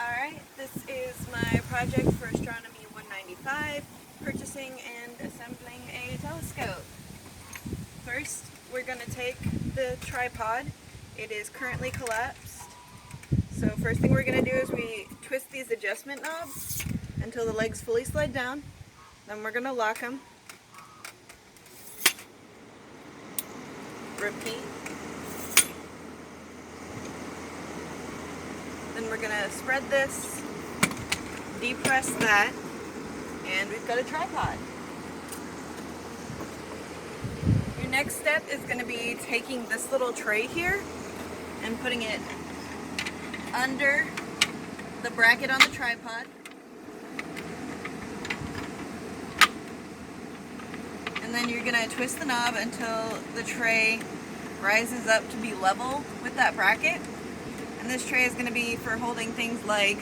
Alright, this is my project for Astronomy 195, purchasing and assembling a telescope. First, we're going to take the tripod. It is currently collapsed. So first thing we're going to do is we twist these adjustment knobs until the legs fully slide down. Then we're going to lock them. Repeat. Then we're going to spread this, depress that, and we've got a tripod. Your next step is going to be taking this little tray here and putting it under the bracket on the tripod. And then you're going to twist the knob until the tray rises up to be level with that bracket. And this tray is going to be for holding things like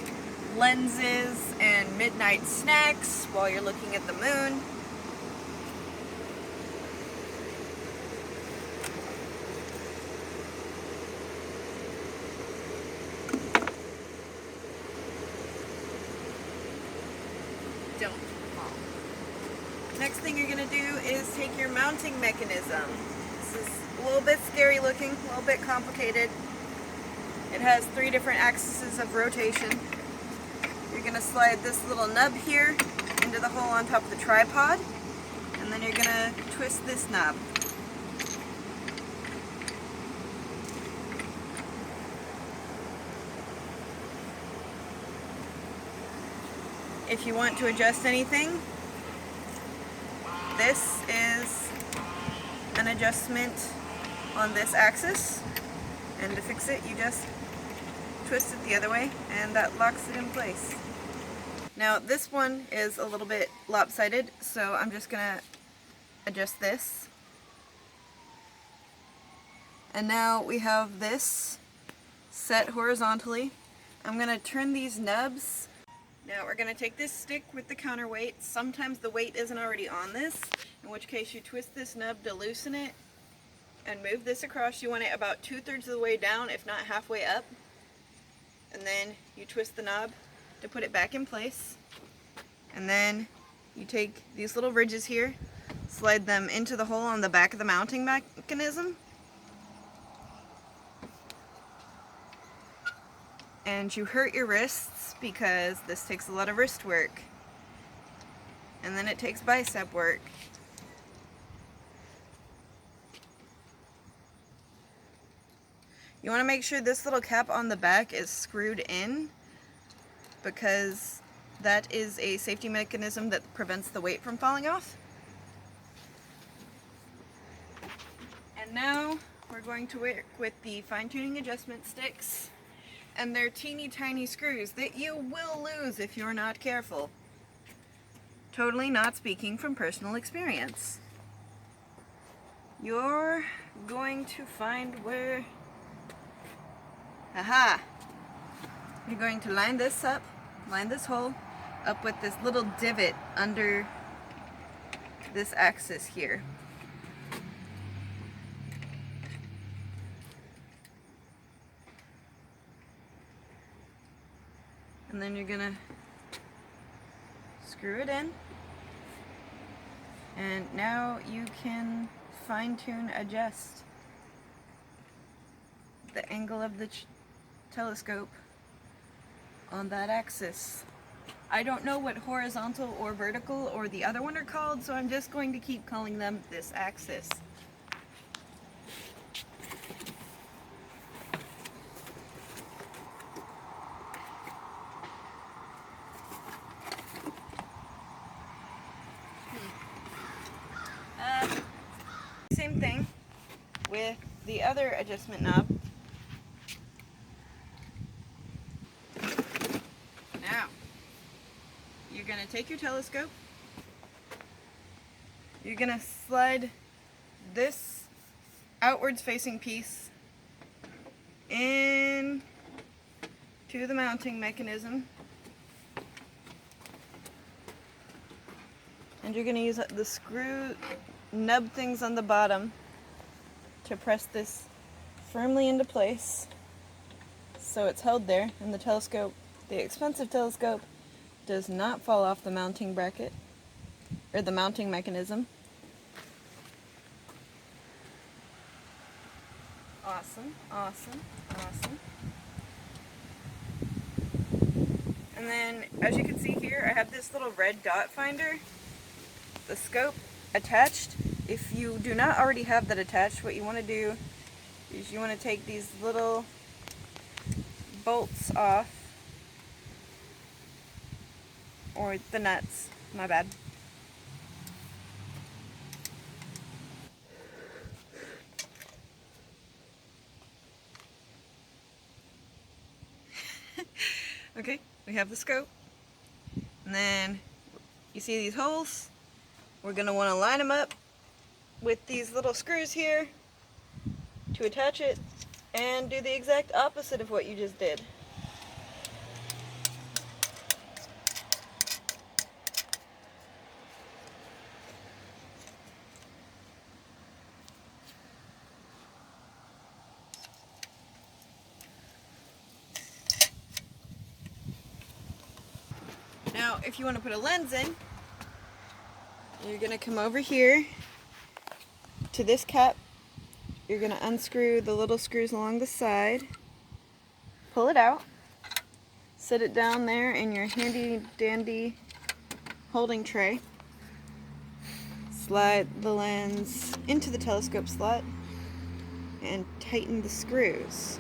lenses and midnight snacks while you're looking at the moon. Don't fall. Next thing you're going to do is take your mounting mechanism. This is a little bit scary looking, a little bit complicated. It has 3 different axes of rotation. You're going to slide this little nub here into the hole on top of the tripod, and then you're going to twist this knob. If you want to adjust anything, this is an adjustment on this axis, and to fix it you just twist it the other way and that locks it in place. Now this one is a little bit lopsided, so I'm just gonna adjust this. And now we have this set horizontally. I'm gonna turn these nubs. Now we're gonna take this stick with the counterweight. Sometimes the weight isn't already on this, in which case you twist this nub to loosen it and move this across. You want it about 2/3 of the way down, if not halfway up. And then you twist the knob to put it back in place. And then you take these little ridges here, slide them into the hole on the back of the mounting mechanism. And you hurt your wrists because this takes a lot of wrist work. And then it takes bicep work. You want to make sure this little cap on the back is screwed in, because that is a safety mechanism that prevents the weight from falling off. And now we're going to work with the fine-tuning adjustment sticks, and they're teeny tiny screws that you will lose if you're not careful. Totally not speaking from personal experience. You're going to find where... Aha! You're going to line this up, line this hole up with this little divot under this axis here. And then you're gonna screw it in. And now you can fine-tune adjust the angle of the telescope on that axis. I don't know what horizontal or vertical or the other one are called, so I'm just going to keep calling them this axis. Same thing with the other adjustment knob. Now, you're going to take your telescope, you're going to slide this outwards facing piece in to the mounting mechanism, and you're going to use the screw nub things on the bottom to press this firmly into place so it's held there, and the telescope The expensive telescope does not fall off the mounting bracket, or the mounting mechanism. Awesome, awesome, awesome. And then, as you can see here, I have this little red dot finder, the scope attached. If you do not already have that attached, what you want to do is you want to take these little bolts off, or the nuts, my bad. Okay, we have the scope, and then you see these holes. We're going to want to line them up with these little screws here to attach it, and do the exact opposite of what you just did. Now, if you want to put a lens in, you're going to come over here to this cap. You're going to unscrew the little screws along the side, pull it out, set it down there in your handy dandy holding tray, slide the lens into the telescope slot, and tighten the screws.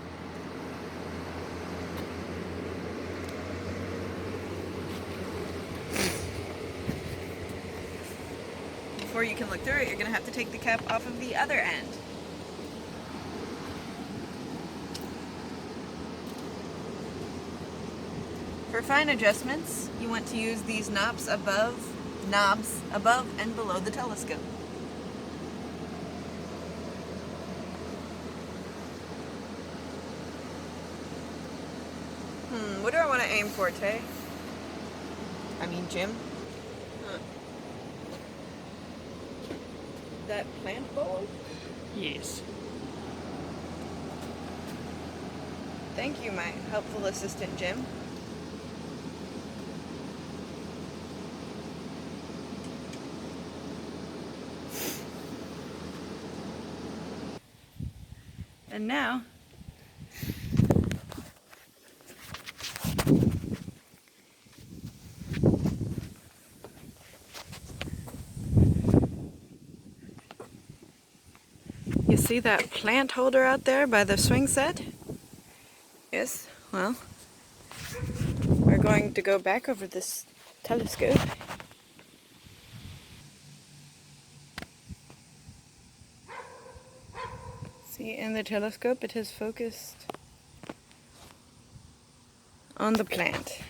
Before you can look through it, you're going to have to take the cap off of the other end. For fine adjustments, you want to use these knobs above and below the telescope. What do I want to aim for, Tay? I mean, Jim? That plant bowl? Yes. Thank you, my helpful assistant, Jim. And now, you see that plant holder out there by the swing set? Yes, well, we're going to go back over this telescope. See, in the telescope it has focused on the plant.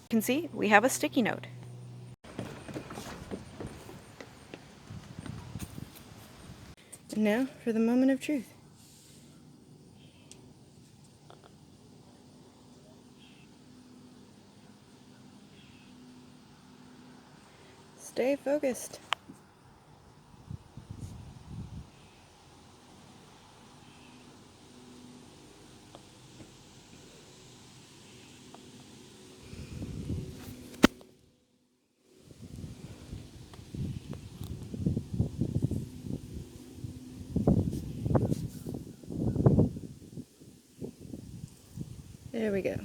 You can see we have a sticky note. And now for the moment of truth. Stay focused. There we go.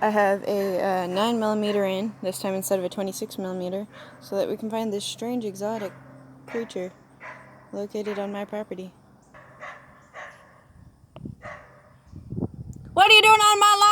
I have a 9mm in, this time instead of a 26mm, so that we can find this strange exotic creature located on my property. What are you doing on my lawn?